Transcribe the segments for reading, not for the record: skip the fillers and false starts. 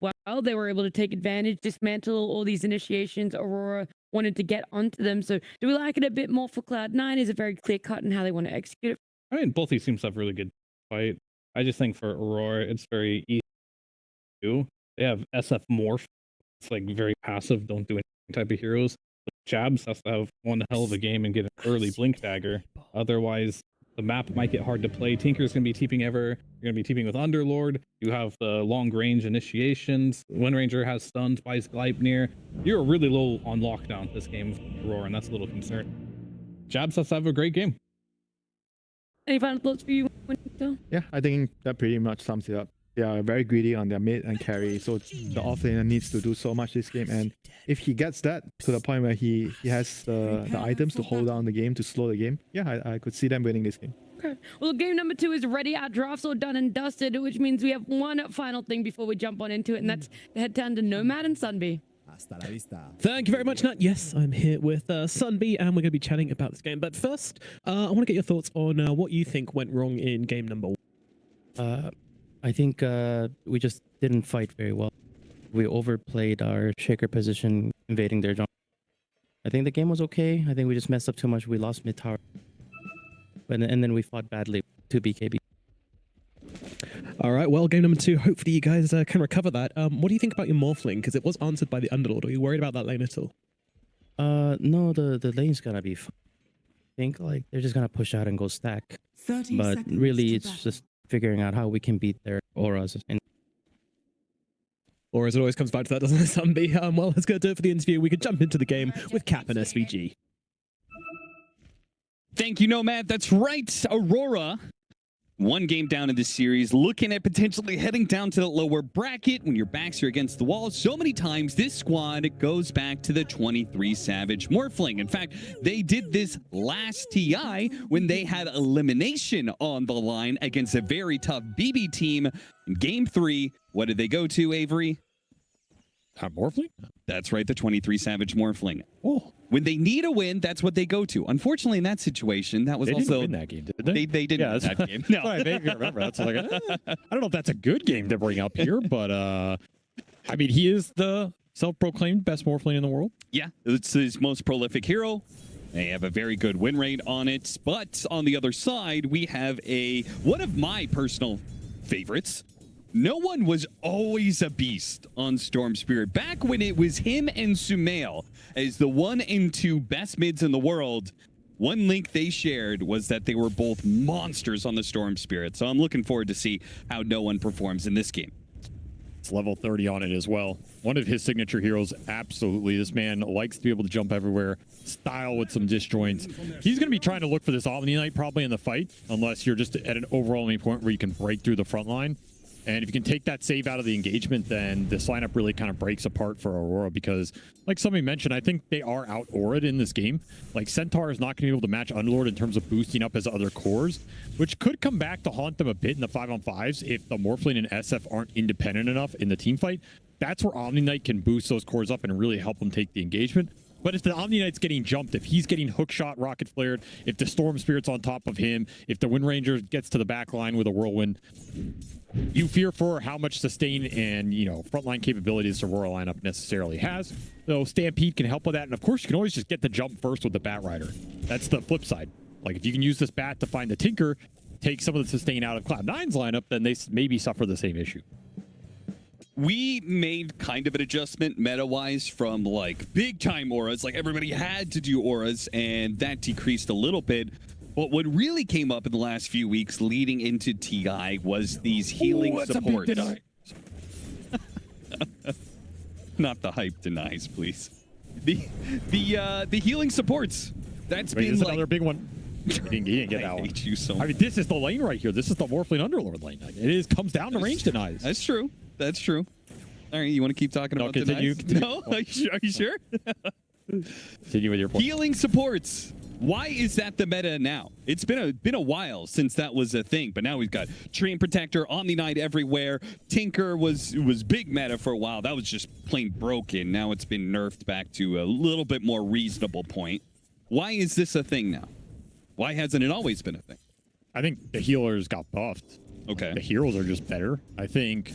well. They were able to take advantage, dismantle all these initiations. Aurora wanted to get onto them. So do we like it a bit more for Cloud9? Is it very clear cut in how they want to execute it? I mean, both these teams have really good fight. I just think for Aurora, it's very easy to do. They have SF Morph. It's like very passive, don't do any type of heroes. But Jabs has to have one hell of a game and get an early Blink Dagger. Otherwise, the map might get hard to play. Tinker's going to be TPing ever. You're going to be TPing with Underlord. You have the long range initiations. Wind Ranger has stuns, buys Gleipnir. You're really low on lockdown this game with Aurora, and that's a little concern. Jabs has to have a great game. Any final thoughts for you, Phil? Yeah, I think that pretty much sums it up. They are very greedy on their mid and carry, so the offlaner needs to do so much this game. And if he gets that to the point where he has the items to hold down the game, to slow the game, yeah, I could see them winning this game. Okay. Well, game number 2 is ready. Our draft's all done and dusted, which means we have one final thing before we jump on into it, and that's to head down to Nomad and Sunbee. Thank you very much, Nat. Yes, I'm here with Sunbee, and we're going to be chatting about this game. But first, I want to get your thoughts on what you think went wrong in game number 1. I think we just didn't fight very well. We overplayed our shaker position, invading their jungle. I think the game was okay. I think we just messed up too much. We lost mid tower. And then we fought badly to BKB. All right, well, game number 2, hopefully you guys can recover that. What do you think about your Morphling? Because it was answered by the Underlord. Are you worried about that lane at all? No, the lane's gonna be fine. I think like they're just gonna push out and go stack. But really, it's just figuring out how we can beat their auras. Or as it always comes back to that, doesn't it, Sunbee? Well, let's go do it for the interview. We could jump into the game with Cap and SVG. Thank you, Nomad. That's right, Aurora. One game down in this series, looking at potentially heading down to the lower bracket when your backs are against the wall. So many times, this squad goes back to the 23 Savage Morphling. In fact, they did this last TI when they had elimination on the line against a very tough BB team. In game 3, what did they go to, Avery? Morphling? That's right, the 23 Savage Morphling. Oh. When they need a win, that's what they go to. Unfortunately, in that situation, that was they also... didn't win that game, did they? They didn't win that game. No. I vaguely remember. That's like, I don't know if that's a good game to bring up here, but I mean, he is the self-proclaimed best Morphling in the world. Yeah, it's his most prolific hero. They have a very good win rate on it. But on the other side, we have one of my personal favorites. No one was always a beast on Storm Spirit. Back when it was him and Sumail as the 1 and 2 best mids in the world, one link they shared was that they were both monsters on the Storm Spirit. So I'm looking forward to see how no one performs in this game. It's level 30 on it as well. One of his signature heroes, absolutely. This man likes to be able to jump everywhere, style with some disjoints. He's going to be trying to look for this Omni Knight probably in the fight, unless you're just at an overwhelming point where you can break through the front line. And if you can take that save out of the engagement, then this lineup really kind of breaks apart for Aurora because, like somebody mentioned, I think they are out-auraed in this game. Like, Centaur is not going to be able to match Underlord in terms of boosting up his other cores, which could come back to haunt them a bit in the 5-on-5s if the Morphling and SF aren't independent enough in the team fight. That's where Omni Knight can boost those cores up and really help them take the engagement. But if the Omni Knight's getting jumped, if he's getting hookshot, rocket flared, if the Storm Spirit's on top of him, if the Wind Ranger gets to the back line with a whirlwind, you fear for how much sustain and, you know, frontline capabilities the Aurora lineup necessarily has. So Stampede can help with that. And of course, you can always just get the jump first with the Bat Rider. That's the flip side. Like, if you can use this Bat to find the Tinker, take some of the sustain out of Cloud9's lineup, then they maybe suffer the same issue. We made kind of an adjustment meta-wise from like big-time auras, like everybody had to do auras, and that decreased a little bit. But what really came up in the last few weeks leading into TI was these healing supports. Not the hype denies, please. The healing supports. That's been like another big one. He didn't get that one. I hate you so much. I mean, this is the lane right here. This is the Morphling Underlord lane. It comes down to range denies. That's true. That's true. All right, you want to keep talking about continue. No, are you sure? Continue with your point. Healing supports. Why is that the meta now? It's been a while since that was a thing, but now we've got Treant Protector, Omni Knight everywhere. Tinker was big meta for a while. That was just plain broken. Now it's been nerfed back to a little bit more reasonable point. Why is this a thing now? Why hasn't it always been a thing? I think the healers got buffed. Okay. The heroes are just better. I think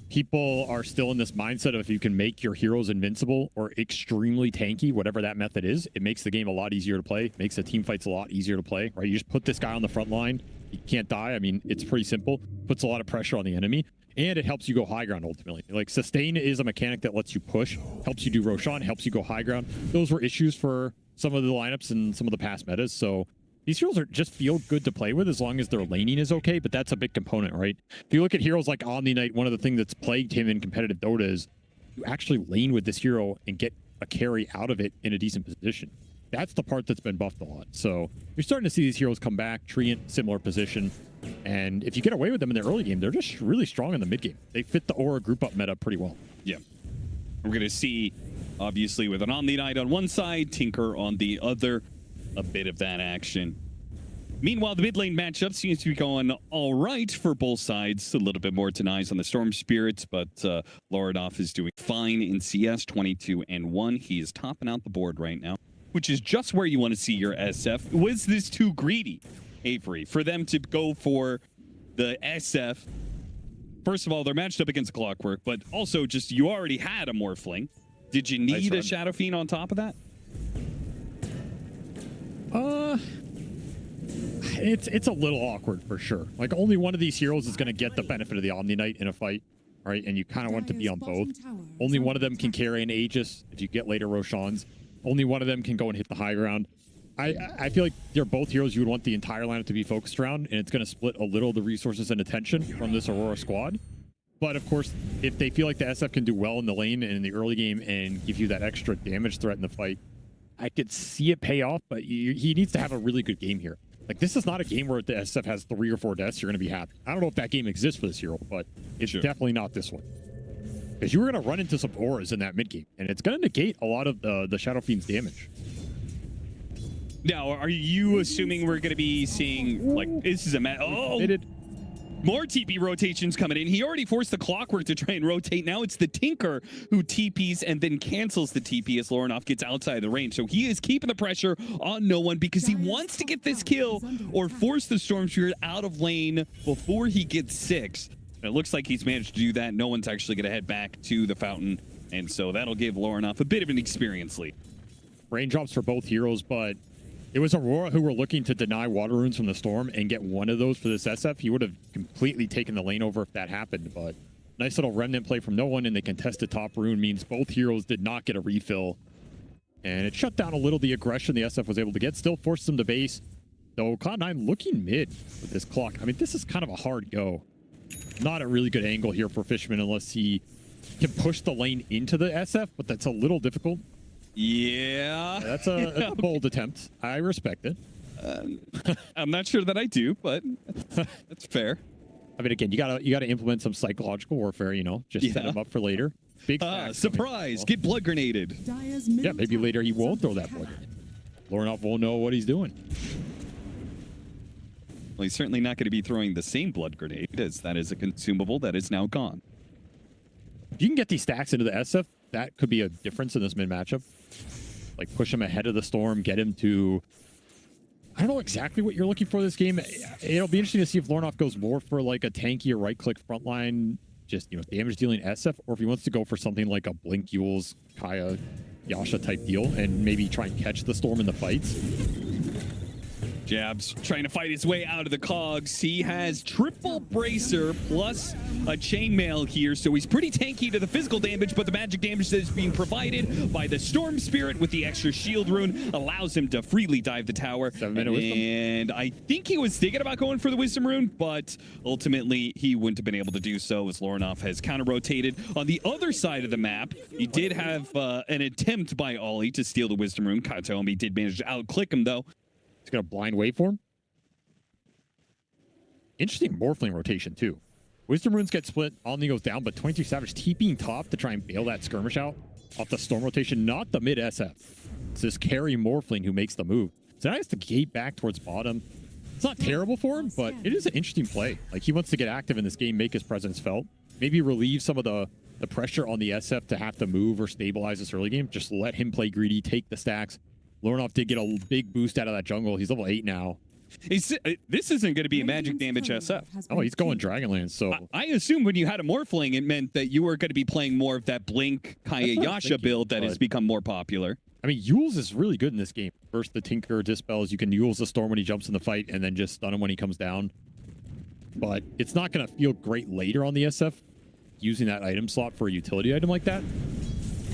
people are still in this mindset of if you can make your heroes invincible or extremely tanky, whatever that method is, it makes the game a lot easier to play, makes the team fights a lot easier to play, right? You just put this guy on the front line, he can't die. I mean, it's pretty simple, puts a lot of pressure on the enemy, and it helps you go high ground ultimately. Like, sustain is a mechanic that lets you push, helps you do Roshan, helps you go high ground. Those were issues for some of the lineups and some of the past metas, so these heroes just feel good to play with as long as their laning is okay, but that's a big component, right? If you look at heroes like Omni Knight, one of the things that's plagued him in competitive Dota is you actually lane with this hero and get a carry out of it in a decent position. That's the part that's been buffed a lot. So you're starting to see these heroes come back, Treant, similar position. And if you get away with them in the early game, they're just really strong in the mid game. They fit the Aura group up meta pretty well. Yeah. We're going to see, obviously, with an Omni Knight on one side, Tinker on the other, a bit of that action. Meanwhile, the mid lane matchup seems to be going all right for both sides. A little bit more denies on the Storm Spirits, but Lorinov is doing fine in CS, 22-1. He is topping out the board right now, which is just where you want to see your SF. Was this too greedy, Avery, for them to go for the SF? First of all, they're matched up against Clockwork, but also just you already had a Morphling. Did you need a Shadow Fiend on top of that? It's a little awkward for sure. Like, only one of these heroes is going to get the benefit of the Omni Knight in a fight, right? And you kind of want to be on both. Only one of them can carry an Aegis if you get later Roshans. Only one of them can go and hit the high ground. I feel like they're both heroes you would want the entire lineup to be focused around, and it's going to split a little the resources and attention from this Aurora squad. But of course, if they feel like the SF can do well in the lane and in the early game and give you that extra damage threat in the fight, I could see it pay off, but he needs to have a really good game here. Like, this is not a game where the SF has 3 or 4 deaths, you're going to be happy. I don't know if that game exists for this hero, but it's definitely not this one. Because you were going to run into some auras in that mid game, and it's going to negate a lot of the Shadow Fiend's damage. Now, are you assuming we're going to be seeing, like, this is a more TP rotations coming in. He already forced the Clockwork to try and rotate. Now it's the Tinker who TPs and then cancels the TP as Lorinov gets outside the range. So he is keeping the pressure on no one because he wants to get this kill or force the Storm Spirit out of lane before he gets 6. And it looks like he's managed to do that. No one's actually going to head back to the fountain. And so that'll give Lorinov a bit of an experience lead. Raindrops for both heroes, but it was Aurora who were looking to deny water runes from the Storm and get one of those for this SF. He would have completely taken the lane over if that happened, but nice little remnant play from no one, and the contested top rune means both heroes did not get a refill. And it shut down a little the aggression the SF was able to get, still forced them to base. Though Cloud9 looking mid with this clock. I mean, this is kind of a hard go. Not a really good angle here for Fishman unless he can push the lane into the SF, but that's a little difficult. Yeah. That's a bold attempt. I respect it. I'm not sure that I do, but that's fair. I mean, again, you gotta implement some psychological warfare, you know, just set him up for later. Big surprise! Get blood grenaded. Yeah, maybe later he won't throw that blood grenade. Lorinov won't know what he's doing. Well, he's certainly not going to be throwing the same blood grenade, as that is a consumable that is now gone. If you can get these stacks into the SF, that could be a difference in this mid matchup. Like, push him ahead of the Storm, get him to... I don't know exactly what you're looking for this game. It'll be interesting to see if Lorinov goes more for like a tanky or right-click frontline, just, you know, damage-dealing SF, or if he wants to go for something like a Blink Yules, Kaya, Yasha type deal, and maybe try and catch the Storm in the fights. Jabs trying to fight his way out of the cogs. He has triple bracer plus a chainmail here, so he's pretty tanky to the physical damage, but the magic damage that is being provided by the Storm Spirit with the extra shield rune allows him to freely dive the tower. 7-minute wisdom. And I think he was thinking about going for the wisdom rune, but ultimately he wouldn't have been able to do so as Lorinov has counter-rotated. On the other side of the map, he did have an attempt by Ollie to steal the wisdom rune. Katomi did manage to outclick him, though. He's got a blind waveform. Interesting Morphling rotation, too. Wisdom runes get split, Omni goes down, but 22 Savage TPing top to try and bail that skirmish out off the Storm rotation, not the mid SF. It's this carry Morphling who makes the move. So now he has to gate back towards bottom. It's not terrible for him, but it is an interesting play. Like, he wants to get active in this game, make his presence felt. Maybe relieve some of the pressure on the SF to have to move or stabilize this early game. Just let him play greedy, take the stacks. Lorinov did get a big boost out of that jungle. He's level 8 now. This isn't going to be a magic damage SF. Oh, he's going Dragonlance, so I assume when you had a Morphling, it meant that you were going to be playing more of that Blink Kaya Yasha build that has become more popular. I mean, Yules is really good in this game. First, the Tinker dispels. You can Yules the Storm when he jumps in the fight, and then just stun him when he comes down. But it's not going to feel great later on the SF using that item slot for a utility item like that.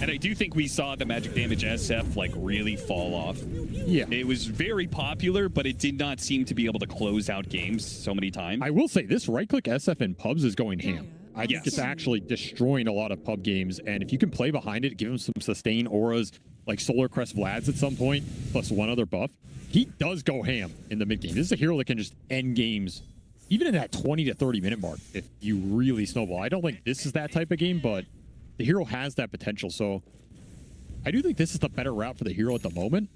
And I do think we saw the magic damage SF like really fall off. Yeah. It was very popular, but it did not seem to be able to close out games so many times. I will say this right-click SF in pubs is going ham. I think it's actually destroying a lot of pub games, and if you can play behind it, give him some sustain auras like Solar Crest Vlad's at some point, plus one other buff, he does go ham in the mid-game. This is a hero that can just end games, even in that 20 to 30 minute mark, if you really snowball. I don't think this is that type of game, but the hero has that potential, so I do think this is the better route for the hero at the moment,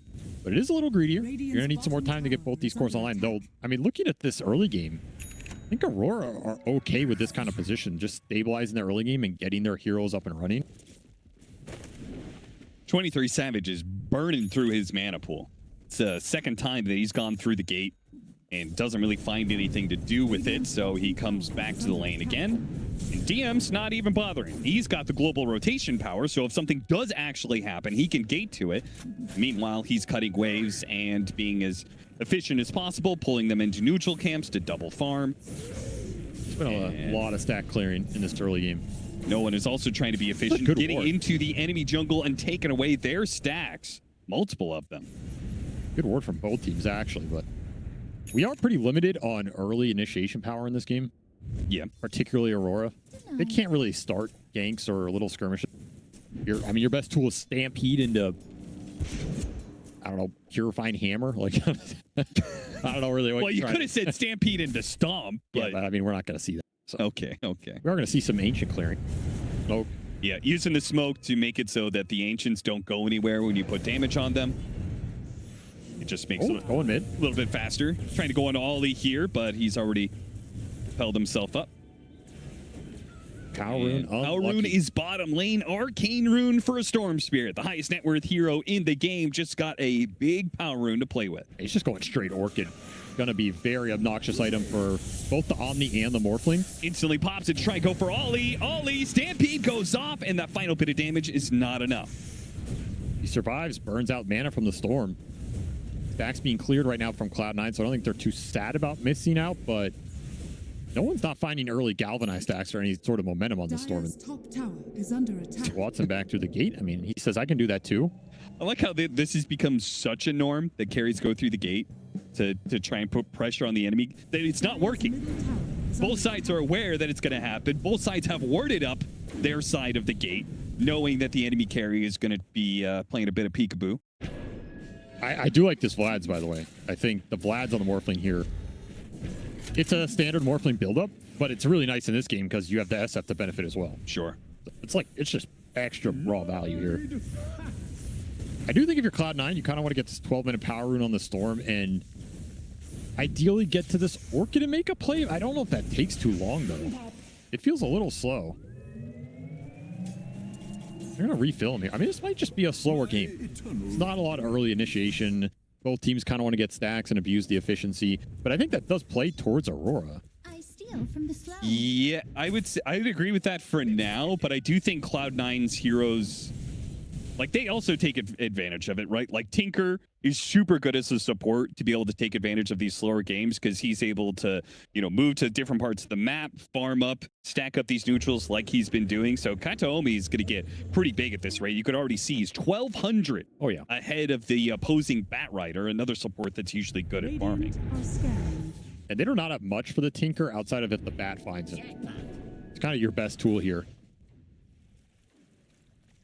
but it is a little greedier. You're going to need some more time to get both these cores online, though. I mean, looking at this early game, I think Aurora are okay with this kind of position, just stabilizing their early game and getting their heroes up and running. 23 Savage is burning through his mana pool. It's the second time that he's gone through the gate and doesn't really find anything to do with it, so he comes back to the lane again. And DM's not even bothering. He's got the global rotation power, so if something does actually happen, he can gate to it. Meanwhile, he's cutting waves and being as efficient as possible, pulling them into neutral camps to double farm. There's been a lot of stack clearing in this early game. No one is also trying to be efficient, getting into the enemy jungle and taking away their stacks. Multiple of them. Good ward from both teams, actually, but we are pretty limited on early initiation power in this game. Yeah. Particularly Aurora. They can't really start ganks or little skirmishes. Your best tool is Stampede into, I don't know, Purifying Hammer. Like, I don't know really what. Well, you could have said Stampede into Stomp, but, yeah, but I mean, we're not going to see that. So. Okay. We are going to see some Ancient clearing. Smoke. Yeah, using the smoke to make it so that the Ancients don't go anywhere when you put damage on them. It just makes it going mid. A little bit faster. Trying to go on Ollie here, but he's already held himself up. Power Rune is bottom lane. Arcane Rune for a Storm Spirit. The highest net worth hero in the game just got a big Power Rune to play with. He's just going straight Orchid. Gonna be very obnoxious item for both the Omni and the Morphling. Instantly pops it, try go for Ollie. Ollie, Stampede goes off, and that final bit of damage is not enough. He survives, burns out mana from the Storm. Stacks being cleared right now from Cloud9, so I don't think they're too sad about missing out, but no one's not finding early Galvanized stacks or any sort of momentum on the Storm. Top tower is under attack. Watson back through the gate. I mean, he says, I can do that too. I like how this has become such a norm that carries go through the gate to try and put pressure on the enemy, that it's not working. Both sides are aware that it's going to happen. Both sides have warded up their side of the gate, knowing that the enemy carry is going to be playing a bit of peekaboo. I do like this Vlad's, by the way. I think the Vlad's on the Morphling here, it's a standard Morphling buildup, but it's really nice in this game because you have the SF to benefit as well. Sure. It's just extra raw value here. I do think if you're Cloud9, you kind of want to get this 12-minute Power Rune on the Storm and ideally get to this Orchid and make a play. I don't know if that takes too long, though. It feels a little slow. They're going to refill him here. I mean, this might just be a slower game. It's not a lot of early initiation. Both teams kind of want to get stacks and abuse the efficiency, but I think that does play towards Aurora. I steal from the slow. Yeah, I would agree with that for now, but I do think Cloud9's heroes, like, they also take advantage of it, right? Like, Tinker is super good as a support to be able to take advantage of these slower games because he's able to, move to different parts of the map, farm up, stack up these neutrals like he's been doing. So Kataomi is going to get pretty big at this rate. You could already see he's 1,200 ahead of the opposing Bat Rider, another support that's usually good at farming. And they do not have much for the Tinker outside of if the Bat finds him. It's kind of your best tool here.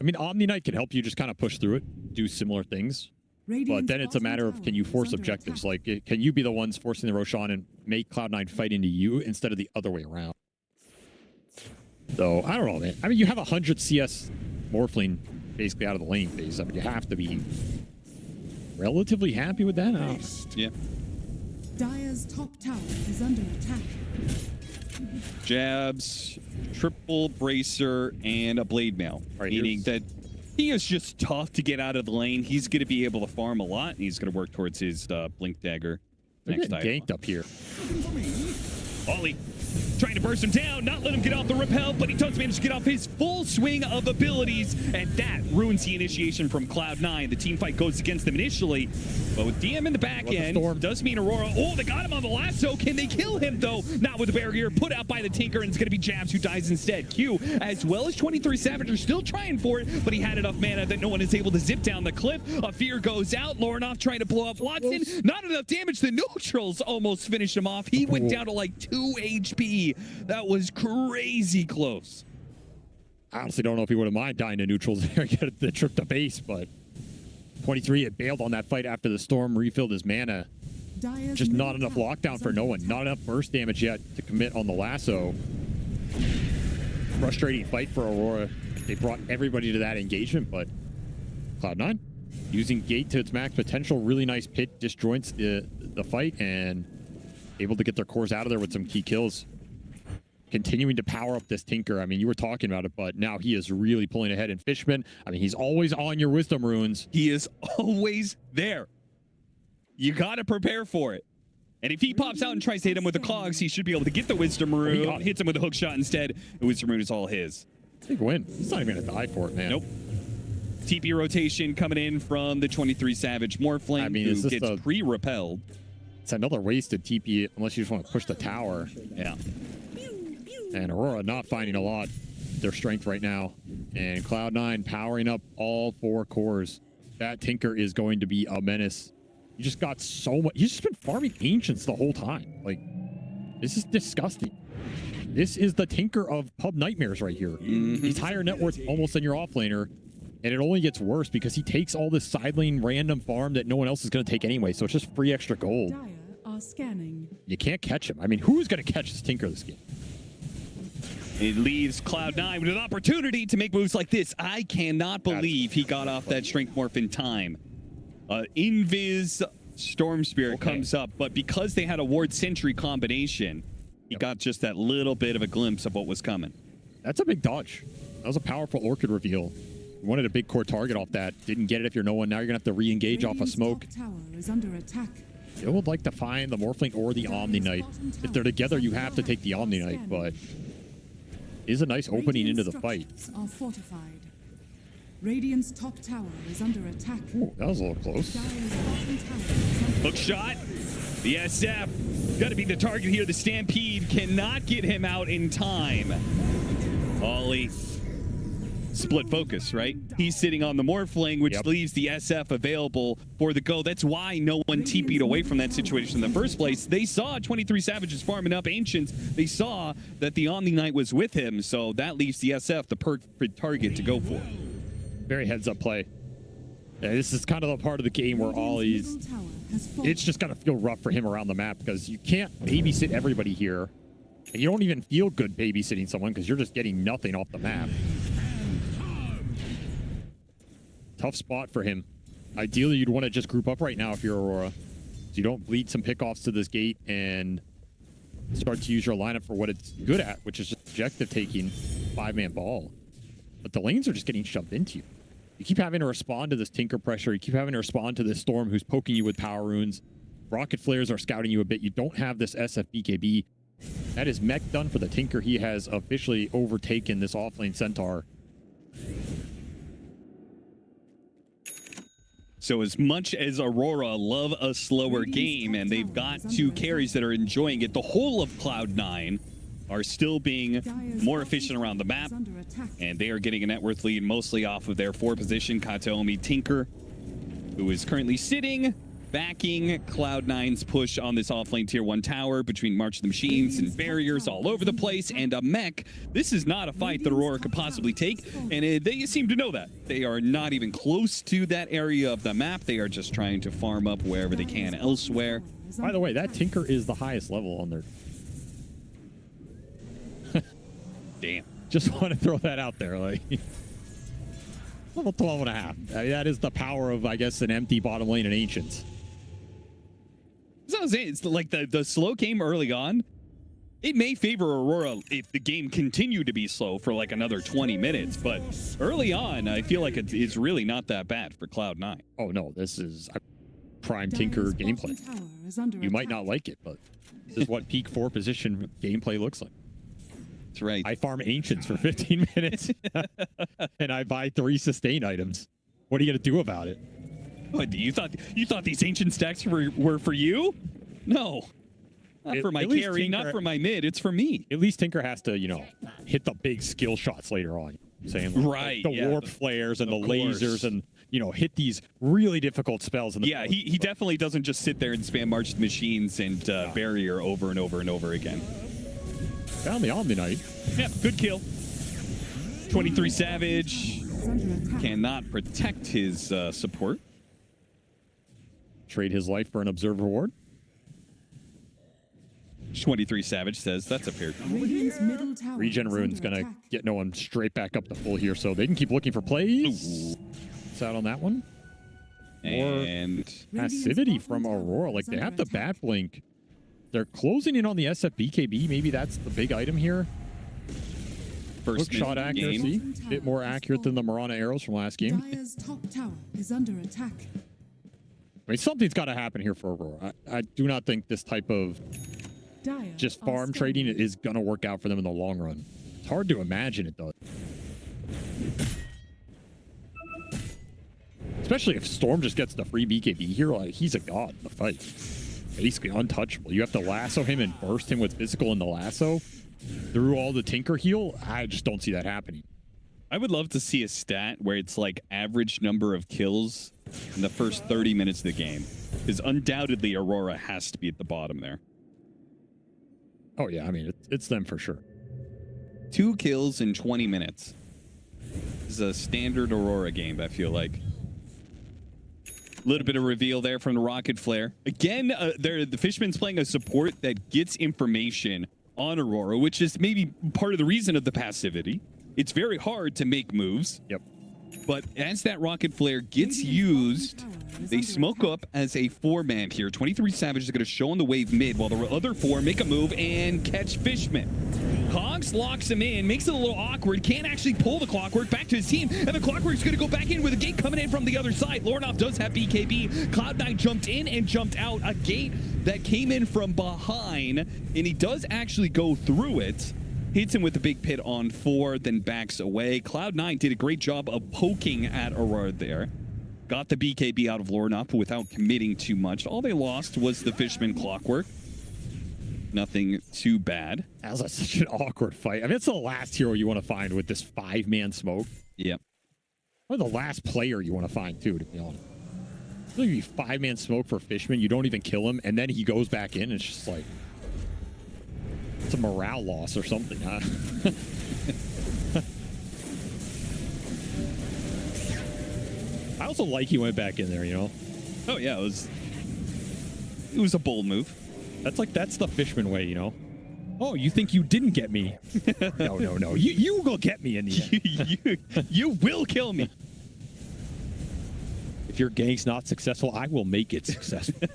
I mean, Omni Knight can help you just kind of push through it, do similar things. But then it's a matter of, can you force objectives? Like, can you be the ones forcing the Roshan and make Cloud9 fight into you instead of the other way around? So, I don't know, man. I mean, you have 100 CS Morphling basically out of the lane phase. I mean, you have to be relatively happy with that. Yeah. Dire's top tower is under attack. Jabs, triple bracer, and a blade mail. Meaning that he is just tough to get out of the lane. He's going to be able to farm a lot, and he's going to work towards his blink dagger They're next getting time. ganked up here. Ollie trying to burst him down, not let him get off the repel, but he does manage to get off his full swing of abilities, and that ruins the initiation from Cloud9. The team fight goes against them initially, but with DM in the back end, does mean Aurora. Oh, they got him on the lasso. Can they kill him, though? Not with the barrier. Put out by the Tinker, and it's going to be Jabs who dies instead. Q, as well as 23 Savage, are still trying for it, but he had enough mana that no one is able to zip down the cliff. A fear goes out. Lornoff trying to blow up Watson. Not enough damage. The neutrals almost finished him off. He went down to like 2 HP. That was crazy close. I honestly don't know if he would have mind dying to neutrals there, get the trip to base, but 23 had bailed on that fight after the storm refilled his mana. Just not enough lockdown for no one. Not enough burst damage yet to commit on the lasso. Frustrating fight for Aurora. They brought everybody to that engagement, but Cloud9 using Gate to its max potential. Really nice pit disjoints the fight and able to get their cores out of there with some key kills. Continuing to power up this Tinker. I mean, you were talking about it, but now he is really pulling ahead. And Fishman, I mean, he's always on your wisdom runes. He is always there. You got to prepare for it. And if he pops out and tries to hit him with the cogs, he should be able to get the wisdom rune. Hits him with a hook shot instead. The wisdom rune is all his. Big win. He's not even going to die for it, man. Nope. TP rotation coming in from the 23 Savage Morphling, I mean, who gets pre-repelled. It's another wasted TP unless you just want to push the tower. Yeah. And Aurora not finding a lot their strength right now. And Cloud9 powering up all 4 cores. That Tinker is going to be a menace. You just got so much. You've just been farming Ancients the whole time. Like, this is disgusting. This is the Tinker of pub nightmares right here. He's higher net worth almost than your offlaner. And it only gets worse because he takes all this side lane random farm that no one else is going to take anyway. So it's just free extra gold. Dire are scanning. You can't catch him. I mean, who's going to catch this Tinker this game? It leaves Cloud9 with an opportunity to make moves like this. I cannot believe he got off that Strength Morph in time. Invis Storm Spirit comes up, but because they had a Ward Sentry combination, he got just that little bit of a glimpse of what was coming. That's a big dodge. That was a powerful Orchid reveal. You wanted a big core target off that. Didn't get it if you're no one. Now you're going to have to re-engage off a smoke. Top tower is under attack. You would like to find the Morphling or the Omni Knight. If they're together, you have to take the Omni Knight, but it is a nice opening into the fight. Are fortified. Radiant's top tower is under attack. Ooh, that was a little close. Dire's bottom tower is under Hook shot. The SF got to be the target here. The Stampede cannot get him out in time. Ollie. Split focus, right? He's sitting on the Morphling, which leaves the SF available for the go. That's why no one TP'd away from that situation in the first place. They saw 23 Savages farming up Ancients. They saw that the Omni Knight was with him, so that leaves the SF the perfect target to go for. Very heads-up play. Yeah, this is kind of the part of the game where Ollie's... It's just going to feel rough for him around the map because you can't babysit everybody here. And you don't even feel good babysitting someone because you're just getting nothing off the map. Tough spot for him. Ideally, you'd want to just group up right now if you're Aurora. So you don't bleed some pickoffs to this gate and start to use your lineup for what it's good at, which is just objective taking 5-man ball. But the lanes are just getting shoved into you. You keep having to respond to this Tinker pressure. You keep having to respond to this Storm who's poking you with power runes. Rocket Flares are scouting you a bit. You don't have this SF BKB. That is mech done for the Tinker. He has officially overtaken this offlane Centaur. So as much as Aurora love a slower game, and they've got 2 carries that are enjoying it, the whole of Cloud9 are still being more efficient around the map, and they are getting a net worth lead mostly off of their 4 position Kataomi Tinker, who is currently sitting, backing Cloud9's push on this offlane tier 1 tower between March of the Machines and barriers all over the place, and a mech. This is not a fight that Aurora could possibly take, and they seem to know that. They are not even close to that area of the map. They are just trying to farm up wherever they can elsewhere. By the way, that Tinker is the highest level on their... Damn. Just want to throw that out there. Like, level 12 and a half. I mean, that is the power of, I guess, an empty bottom lane in Ancients. So I was saying, it's like the slow game early on. It may favor Aurora if the game continued to be slow for like another 20 minutes, but early on, I feel like it's really not that bad for Cloud9. Oh, no, this is... prime Tinker Dire's bottom gameplay. tower is under You might not attack. like it, but this is what peak 4 position gameplay looks like. That's right. I farm Ancients for 15 minutes, and I buy 3 sustain items. What are you going to do about it? What, you thought these ancient stacks were for you? No. Not for my At least carry, not Tinker- for my mid, it's for me. At least Tinker has to, you know, hit the big skill shots later on. Saying like, Right, the yeah, warp flares and the of course. lasers and, you know, hit these really difficult spells. In the Yeah, he definitely doesn't just sit there and spam March the Machines and Barrier over and over and over again. Found the Omni Knight. Yeah, good kill. 23 Savage Is under attack. cannot protect his support. Trade his life for an Observer Ward. 23 Savage says that's a fair. Radiant's middle tower Regen is Rune's under going to attack. get no one straight back up to full here, so they can keep looking for plays. It's out on that one. More And passivity bottom from tower Aurora. Like, is they under have the attack. Bat Blink. They're closing in on the SFBKB. Maybe that's the big item here. first Hook shot mid of the game. accuracy. A bit more accurate than the Marana arrows from last game. Dire's top tower is under attack. I mean, something's got to happen here for Aurora. I do not think this type of Dire just are farm trading scanning. is going to work out for them in the long run. It's hard to imagine it does. Especially if Storm just gets the free BKB here, like, he's a god in the fight. Basically untouchable. You have to lasso him and burst him with physical in the lasso through all the Tinker heal. I just don't see that happening. I would love to see a stat where it's like average number of kills in the first 30 minutes of the game. Because undoubtedly Aurora has to be at the bottom there. Oh yeah, I mean, it's them for sure. 2 kills in 20 minutes. This is a standard Aurora game, I feel like. A little bit of reveal there from the Rocket Flare. Again, the Fishman's playing a support that gets information on Aurora, which is maybe part of the reason of the passivity. It's very hard to make moves. Yep. But as that Rocket Flare gets used, they smoke up as a 4-man here. 23 Savage is going to show on the wave mid while the other 4 make a move and catch Fishman. Cogs locks him in, makes it a little awkward, can't actually pull the Clockwork back to his team, and the Clockwork's going to go back in with a gate coming in from the other side. Lornoff does have BKB. Cloud9 jumped in and jumped out. A gate that came in from behind, and he does actually go through it. Hits him with a big pit on 4, then backs away. Cloud9 did a great job of poking at Aurora there. Got the BKB out of Lornoff without committing too much. All they lost was the Fishman Clockwork. Nothing too bad. That was such an awkward fight. I mean, it's the last hero you want to find with this 5-man smoke. Yep. Or the last player you want to find, too, to be honest. Maybe 5-man smoke for Fishman, you don't even kill him, and then he goes back in, and it's just like... It's a morale loss or something, huh? I also like he went back in there, you know? Oh, yeah, it was a bold move. That's the Fishman way, you know? Oh, you think you didn't get me? No. You will get me in the end. you will kill me. If your gang's not successful, I will make it successful.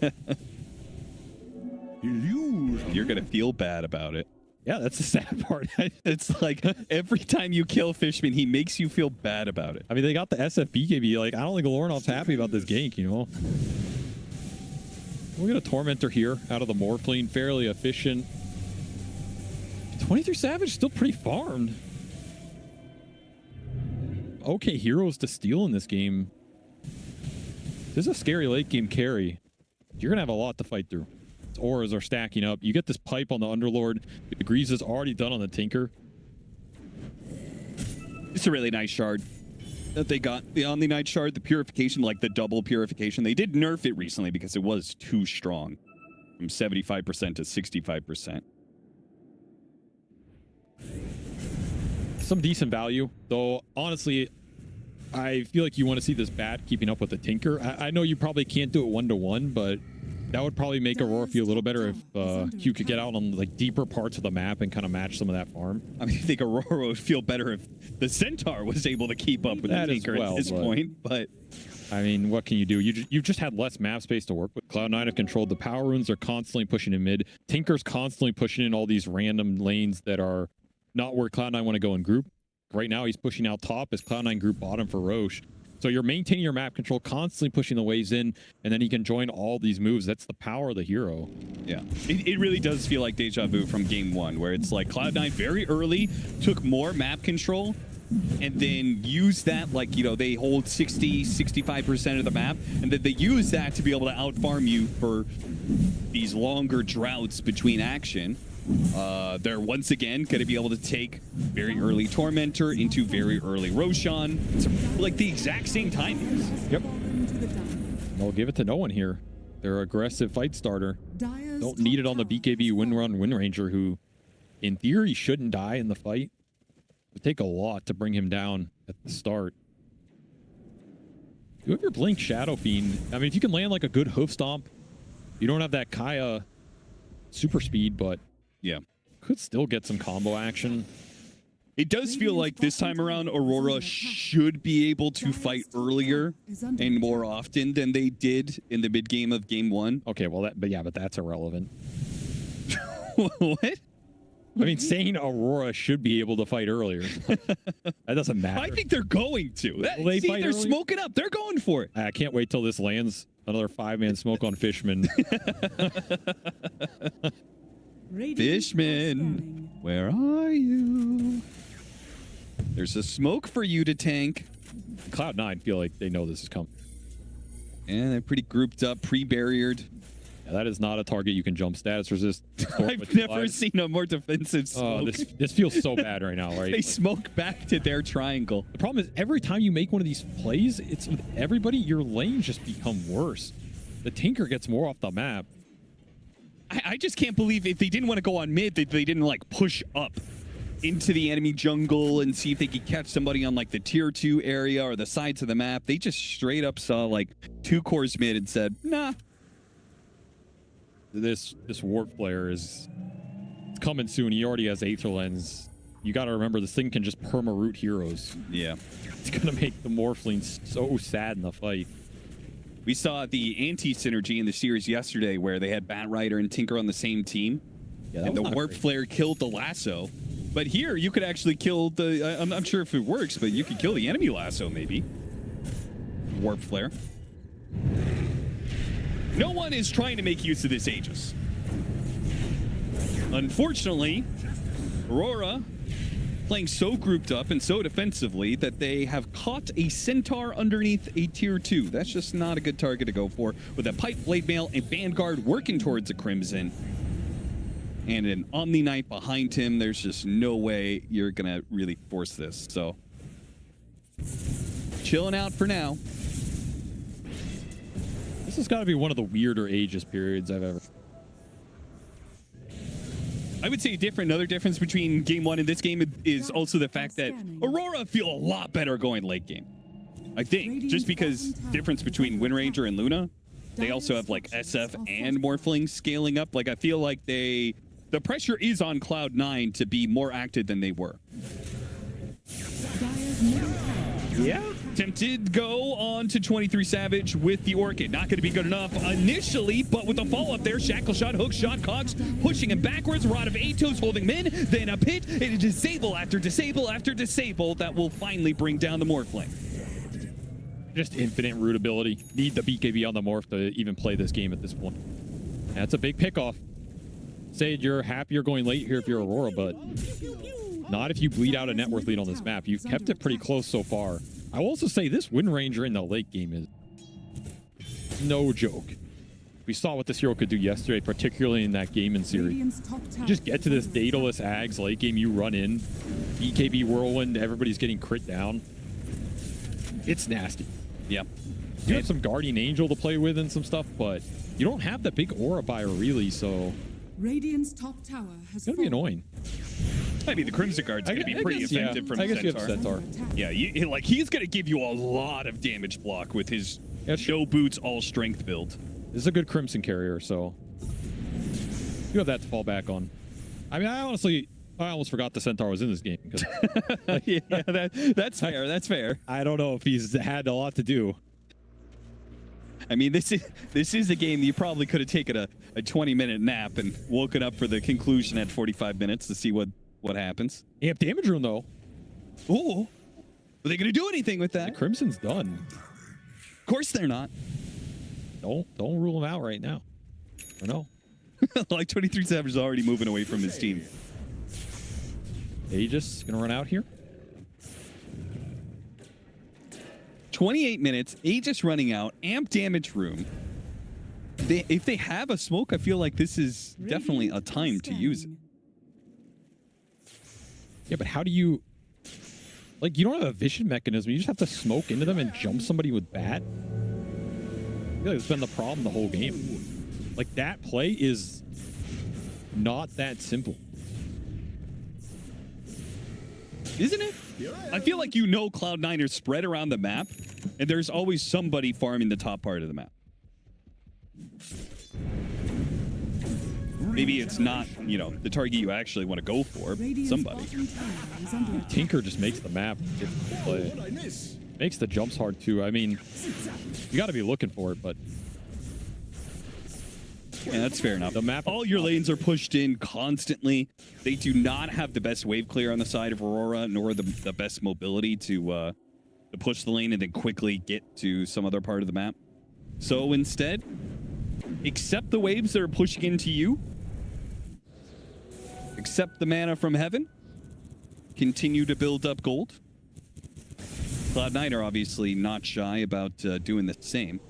You're going to feel bad about it. Yeah, that's the sad part. It's like every time you kill Fishman, he makes you feel bad about it. I mean, they got the SFBKB. Like, I don't think Lornoff's happy about this gank, you know? We got a Tormentor here out of the Morphling, fairly efficient. 23 Savage still pretty farmed. Okay, heroes to steal in this game. This is a scary late game carry. You're gonna have a lot to fight through. Auras are stacking up. You get this pipe on the Underlord. The Grease is already done on the Tinker. It's a really nice shard that they got. The Omni Knight shard, the purification, like the double purification. They did nerf it recently because it was too strong. From 75% to 65%. Some decent value, though honestly, I feel like you want to see this bat keeping up with the Tinker. I know you probably can't do it 1-to-1, but that would probably make Aurora feel a little better if Q could get out on like deeper parts of the map and kind of match some of that farm. I mean, I think Aurora would feel better if the Centaur was able to keep up with That the as Tinker well, at this but- point, but I mean, what can you do? You've just had less map space to work with. Cloud9 have controlled the power runes. They're constantly pushing in mid. Tinker's constantly pushing in all these random lanes that are not where Cloud9 want to go in group. Right now, he's pushing out top as Cloud9 group bottom for Roche. So you're maintaining your map control, constantly pushing the waves in, and then he can join all these moves. That's the power of the hero. Yeah, it really does feel like deja vu from game one, where it's like Cloud9 very early took more map control and then used that, like, you know, they hold 65% of the map, and then they use that to be able to outfarm you for these longer droughts between action. They're once again going to be able to take very early Tormentor into very early Roshan. It's like the exact same timings. Yep. They'll give it to no one here. They're aggressive fight starter. Don't need it on the BKB Wind Ranger, who in theory shouldn't die in the fight. It would take a lot to bring him down at the start. You have your Blink Shadow Fiend. I mean, if you can land like a good hoof stomp, you don't have that Kaya super speed, but yeah, could still get some combo action. It does feel like this time around, Aurora should be able to fight earlier and more often than they did in the mid game of game one. Okay, well, but that's irrelevant. What? I mean, saying Aurora should be able to fight earlier. That doesn't matter. I think they're going to. They See, fight they're early? smoking up. They're going for it. I can't wait till this lands. Another 5-man smoke on Fishman. Fishman, where are you? There's a smoke for you to tank. Cloud9 feel like they know this is coming. And they're pretty grouped up, pre-barriered. Yeah, that is not a target you can jump status resist. I've never seen a more defensive smoke. Oh, this feels so bad right now, right? They smoke back to their triangle. The problem is every time you make one of these plays, it's with everybody, your lanes just become worse. The Tinker gets more off the map. I just can't believe if they didn't want to go on mid, that they didn't like push up into the enemy jungle and see if they could catch somebody on like the tier 2 area or the sides of the map. They just straight up saw like 2 cores mid and said, nah. This Warp Flare it's coming soon. He already has Aether Lens. You got to remember, this thing can just perma-root heroes. Yeah. It's going to make the Morphlings so sad in the fight. We saw the anti-synergy in the series yesterday where they had Bat Rider and Tinker on the same team. Yeah, and the Warp Flare killed the lasso. But here, you could actually kill the... I'm not sure if it works, but you could kill the enemy lasso, maybe. Warp Flare. No one is trying to make use of this Aegis. Unfortunately, Aurora playing so grouped up and so defensively that they have caught a Centaur underneath a tier 2. That's just not a good target to go for. With a Pipe Blade Mail and Vanguard working towards a Crimson and an Omni Knight behind him, there's just no way you're gonna really force this. So, chilling out for now. This has got to be one of the weirder Aegis periods I've ever... I would say another difference between game one and this game is also the fact that Aurora feel a lot better going late game. I think, just because difference between Wind Ranger and Luna, they also have like SF and Morphling scaling up. Like I feel like the pressure is on Cloud9 to be more active than they were. Yeah. Tempted go on to 23 Savage with the Orchid. Not going to be good enough initially, but with the follow-up there, Shackle Shot, Hook Shot, Cox pushing him backwards, Rod of Atos holding him in, then a pit, and a disable after disable after disable that will finally bring down the Morphling. Just infinite root ability. Need the BKB on the Morph to even play this game at this point. That's a big pickoff. Say you're happy you're going late here if you're Aurora, but not if you bleed out a net worth lead on this map. You've kept it pretty close so far. I will also say this Wind Ranger in the late game is no joke. We saw what this hero could do yesterday, particularly in that Gaimin series. You just get to this dataless Ags late game, you run in, BKB Whirlwind, everybody's getting crit down. It's nasty. Yep. You have some Guardian Angel to play with and some stuff, but you don't have that big aura buyer really, so Radiant's top tower has it's gonna be annoying. I mean, the Crimson Guard's going to be pretty effective from I guess Centaur. you have Centaur. Yeah, like he's going to give you a lot of damage block with his no boots, all strength build. This is a good Crimson carrier, so you have that to fall back on. I mean, I almost forgot the Centaur was in this game. Yeah, that's fair. That's fair. I don't know if he's had a lot to do. I mean, this is a game you probably could have taken a 20-minute nap and woken up for the conclusion at 45 minutes to see what happens. You have damage room though. Ooh. Are they going to do anything with The that? Crimson's done. Of course they're not. Don't rule him out right now. Or no. Like 23 Savage is already moving away from his team. Aegis gonna run out here. 28 minutes, Aegis running out, amp damage room. If they have a smoke, I feel like this is definitely a time to use it. Yeah, but how do you... Like, you don't have a vision mechanism. You just have to smoke into them and jump somebody with bat. I feel like it's been the problem the whole game. Like, that play is not that simple. Isn't it? I feel like Cloud9 are spread around the map, and there's always somebody farming the top part of the map. Maybe it's not, the target you actually want to go for, but somebody. Tinker just makes the map difficult to play. Makes the jumps hard, too. I mean, you got to be looking for it, but... Yeah, that's fair enough. The map, all your lanes are pushed in constantly. They do not have the best wave clear on the side of Aurora, nor the best mobility to push the lane and then quickly get to some other part of the map. So instead, accept the waves that are pushing into you. Accept the mana from heaven. Continue to build up gold. Cloud9 are obviously not shy about doing the same.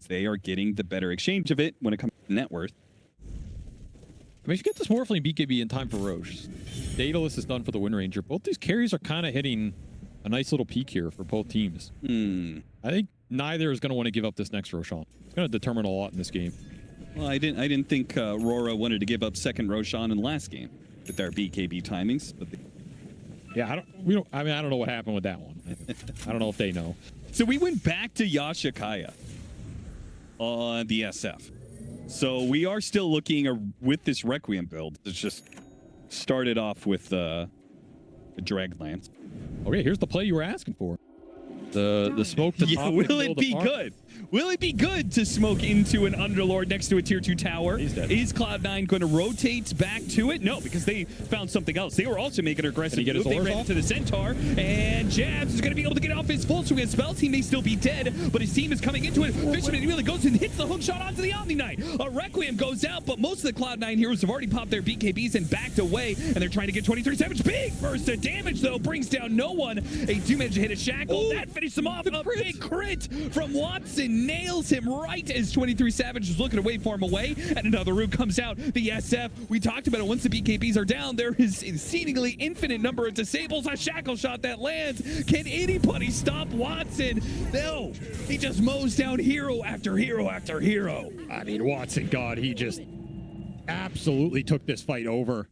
They are getting the better exchange of it when it comes to net worth. I mean, if you get this Morphling BKB in time for Roche, Daedalus is done for the Wind Ranger. Both these carries are kind of hitting a nice little peak here for both teams. I think neither is going to want to give up this next Roshan. It's going to determine a lot in this game. Well, I didn't think Aurora wanted to give up second Roshan in the last game with their BKB timings, but yeah, I don't know what happened with that one. I don't know if they know. So we went back to Yashikaya on the SF. So we are still looking with this Requiem build. It's just started off with the Draglance. Okay, here's the play you were asking for. The smoke to top. Will it be good? Will it be good to smoke into an Underlord next to a tier 2 tower? He's dead. Is Cloud9 going to rotate back to it? No, because they found something else. They were also making an aggressive move. They ran into the Centaur, and Jabs is going to be able to get off his full swing of spells. He may still be dead, but his team is coming into it. Fisherman really goes and hits the hook shot onto the Omni Knight. A Requiem goes out, but most of the Cloud9 heroes have already popped their BKBs and backed away, and they're trying to get 23 Savage. Big burst of damage, though, brings down no one. They do manage to hit a shackle. That finishes him off. A big crit from Watson nails him right as 23 Savage is looking to waveform away, and another root comes out. The SF, we talked about it, once the BKBs are down, there is a seemingly infinite number of disables. A shackle shot that lands. Can anybody stop Watson? No, he just mows down hero after hero after hero. I mean, Watson, God, he just absolutely took this fight over.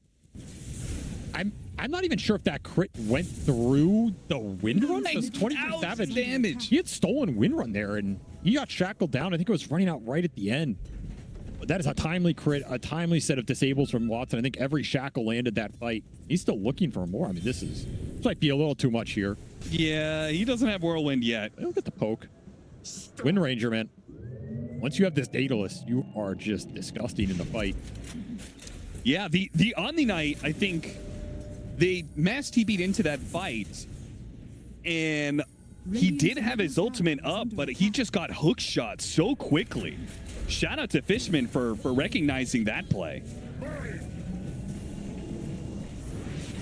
I'm not even sure if that crit went through the wind run. Because 23 Savage damage. He had stolen wind run there, and he got shackled down. I think it was running out right at the end. But that is a timely crit, a timely set of disables from Watson. I think every shackle landed that fight. He's still looking for more. I mean, this might be a little too much here. Yeah, he doesn't have Whirlwind yet. Look at the poke. Wind Ranger, man. Once you have this Daedalus, you are just disgusting in the fight. Yeah, the Omni Knight, I think they mass TP'd into that fight, and he did have his ultimate up, but he just got hook shot so quickly. Shout out to Fishman for recognizing that play.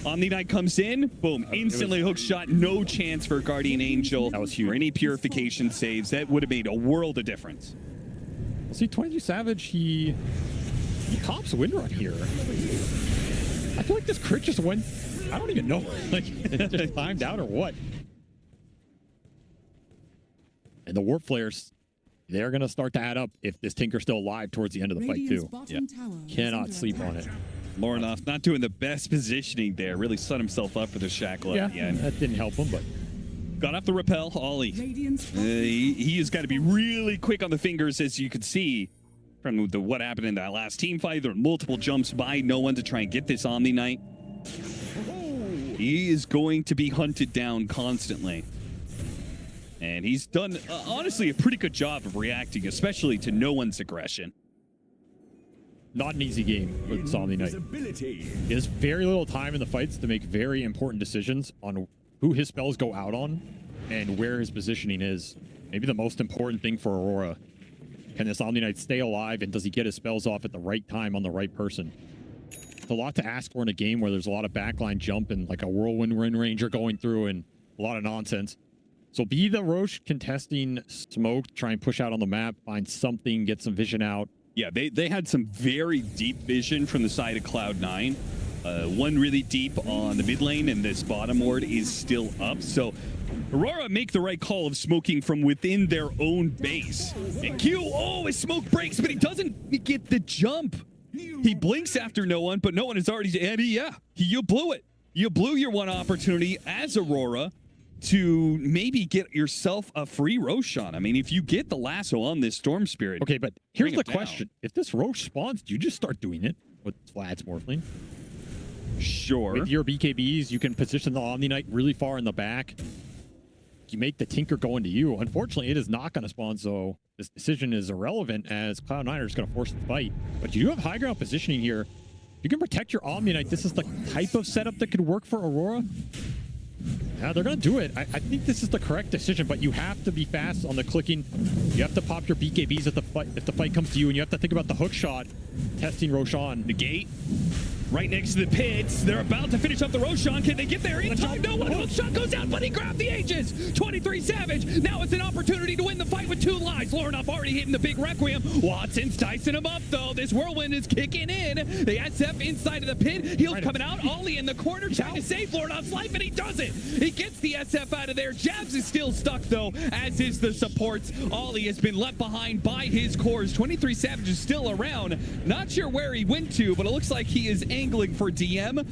Omni Knight comes in, boom, instantly hook shot, no chance for Guardian Angel. That was huge. Or any purification saves. That would have made a world of difference. See, 23 Savage, he pops Windrun here. I feel like this crit just went, I don't even know, like it just timed out or what. And the Warp Flares, they're going to start to add up if this Tinker's still alive towards the end of the fight too. Yeah. Cannot sleep on it. Lornoff not doing the best positioning there. Really set himself up for the shackle at the end. That didn't help him, but got off the rappel, Ollie. He has got to be really quick on the fingers, as you could see from what happened in that last team fight. There were multiple jumps by no one to try and get this Omni Knight. He is going to be hunted down constantly. And he's done, honestly, a pretty good job of reacting, especially to no one's aggression. Not an easy game with Omni Knight. He has very little time in the fights to make very important decisions on who his spells go out on and where his positioning is. Maybe the most important thing for Aurora. Can this Omni Knight stay alive, and does he get his spells off at the right time on the right person? It's a lot to ask for in a game where there's a lot of backline jump and like a whirlwind Wind Ranger going through and a lot of nonsense. So be the Roche contesting smoke, try and push out on the map, find something, get some vision out. Yeah, they had some very deep vision from the side of Cloud9. One really deep on the mid lane, and this bottom ward is still up. So Aurora make the right call of smoking from within their own base. And Q, his smoke breaks, but he doesn't get the jump. He blinks after no one, but no one is already... And you blew it. You blew your one opportunity as Aurora to maybe get yourself a free Roshan. I mean, if you get the lasso on this Storm Spirit... Okay, but here's the question. If this Roche spawns, do you just start doing it with Vlad's Morphling? Sure. With your BKBs, you can position the Omni Knight really far in the back. You make the Tinker go into you. Unfortunately, it is not going to spawn, so this decision is irrelevant as Cloud9 are just going to force the fight. But you do have high ground positioning here. You can protect your Omni Knight. This is the type of setup that could work for Aurora. Yeah, they're going to do it. I think this is the correct decision, but you have to be fast on the clicking. You have to pop your BKBs if the fight comes to you, and you have to think about the hook shot, testing Roshan. The gate right next to the pits. They're about to finish up the Roshan. Can they get there in time? No one. Hook shot goes out, but he grabbed the Aegis. 23 Savage. Now it's an opportunity to win the fight with 2 lives. Lornoff already hitting the big Requiem. Watson's dicing him up, though. This whirlwind is kicking in. The SF inside of the pit. Heels coming out. Ollie in the corner trying to save Lornoff's life, and he does it. He gets the SF out of there. Jabs is still stuck, though, as is the supports. Ollie has been left behind by his cores. 23 Savage is still around. Not sure where he went to, but it looks like he is angling for DM.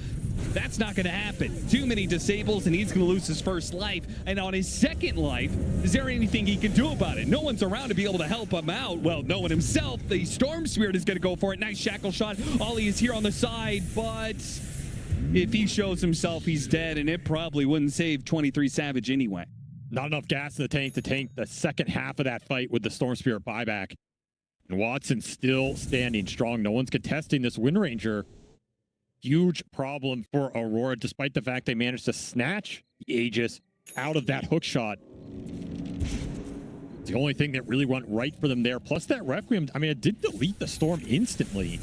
That's not going to happen. Too many disables, and he's going to lose his first life. And on his second life, is there anything he can do about it? No one's around to be able to help him out. Well, no one himself. The Storm Spirit is going to go for it. Nice shackle shot. Ollie is here on the side, but if he shows himself, he's dead, and it probably wouldn't save 23 Savage anyway. Not enough gas in the tank to tank the second half of that fight with the Storm Spirit buyback. And Watson still standing strong. No one's contesting this Wind Ranger. Huge problem for Aurora, despite the fact they managed to snatch the Aegis out of that hook shot. It's the only thing that really went right for them there. Plus that Requiem, I mean, it did delete the Storm instantly.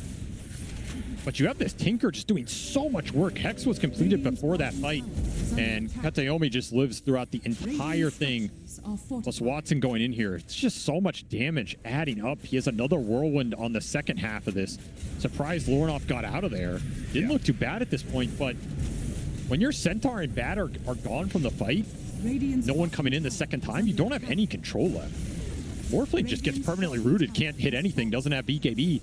But you have this Tinker just doing so much work. Hex was completed before that fight, and Katayomi just lives throughout the entire thing. Plus Watson going in here. It's just so much damage adding up. He has another Whirlwind on the second half of this. Surprised Lornoff got out of there. Didn't look too bad at this point, but when your Centaur and Bat are gone from the fight, no one coming in the second time, you don't have any control left. Morphling just gets permanently rooted, can't hit anything, doesn't have BKB.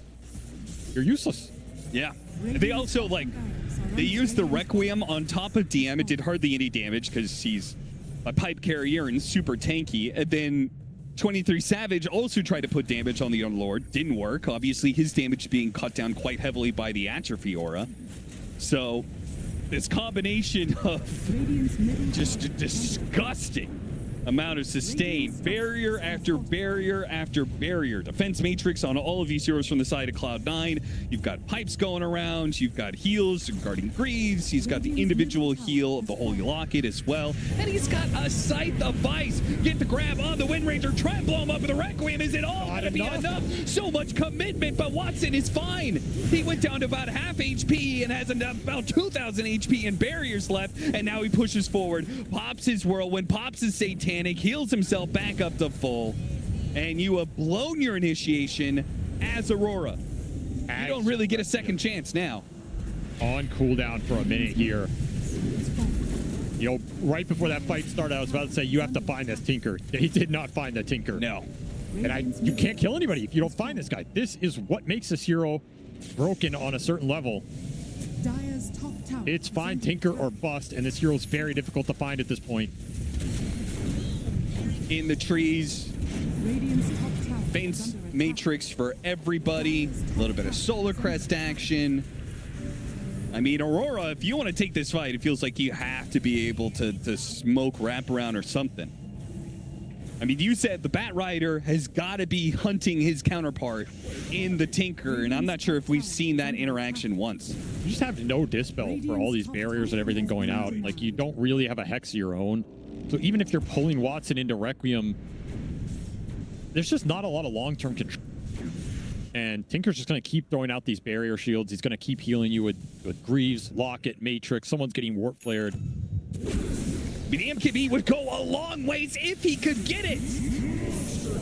You're useless. Yeah. They also, they used the Requiem on top of DM. It did hardly any damage because he's a pipe carrier and super tanky. And then 23 Savage also tried to put damage on the Unlord. Didn't work. Obviously, his damage being cut down quite heavily by the Atrophy Aura. So, this combination of just a disgusting amount of sustain, barrier after barrier after barrier. Defense matrix on all of these heroes from the side of Cloud9. You've got pipes going around, you've got heals guarding Greaves, he's got the individual heal of the Holy Locket as well, and he's got a Scythe of Vice. Get the grab on the Wind Ranger, try and blow him up with the Requiem. Is it all gonna be enough? So much commitment, but Watson is fine. He went down to about half HP and has about 2,000 HP and barriers left, and now he pushes forward, pops his Whirlwind, pops his Satanic, heals himself back up to full, and you have blown your initiation as Aurora. You don't really get a second chance now. On cooldown for a minute here. You know, right before that fight started, I was about to say, you have to find this Tinker. He did not find the Tinker. No. And you can't kill anybody if you don't find this guy. This is what makes this hero broken on a certain level. It's find Tinker or bust, and this hero is very difficult to find at this point. In the trees, Fence Matrix for everybody, a little bit of Solar Crest action. I mean, Aurora, if you want to take this fight, it feels like you have to be able to smoke wraparound or something. I mean, you said the Bat Rider has got to be hunting his counterpart in the Tinker, and I'm not sure if we've seen that interaction once. You just have no dispel for all these barriers and everything going out. Like, you don't really have a Hex of your own. So even if you're pulling Watson into Requiem, there's just not a lot of long-term control. And Tinker's just going to keep throwing out these barrier shields. He's going to keep healing you with Greaves, Locket, Matrix. Someone's getting warp flared. The MKB would go a long ways if he could get it.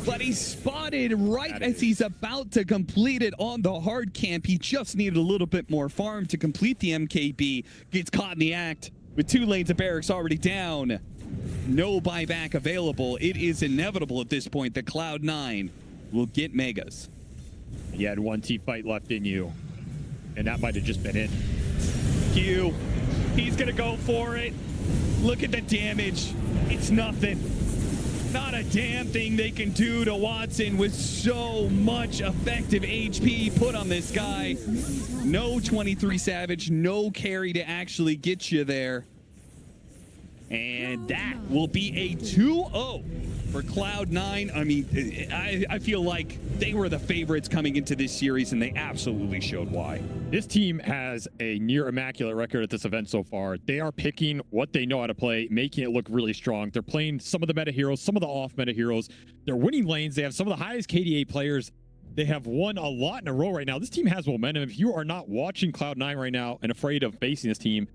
But he's spotted right as he's about to complete it on the hard camp. He just needed a little bit more farm to complete the MKB. Gets caught in the act with 2 lanes of barracks already down. No buyback available. It is inevitable at this point that Cloud9 will get Megas. You had 1 T-fight left in you, and that might have just been it. Q, he's going to go for it. Look at the damage. It's nothing. Not a damn thing they can do to Watson with so much effective HP put on this guy. No 23 Savage, no carry to actually get you there. And that will be a 2-0 for Cloud9. I mean, I feel like they were the favorites coming into this series, and they absolutely showed why. This team has a near immaculate record at this event so far. They are picking what they know how to play, making it look really strong. They're playing some of the meta heroes, some of the off meta heroes. They're winning lanes. They have some of the highest KDA players. They have won a lot in a row right now. This team has momentum. If you are not watching Cloud9 right now and afraid of facing this team,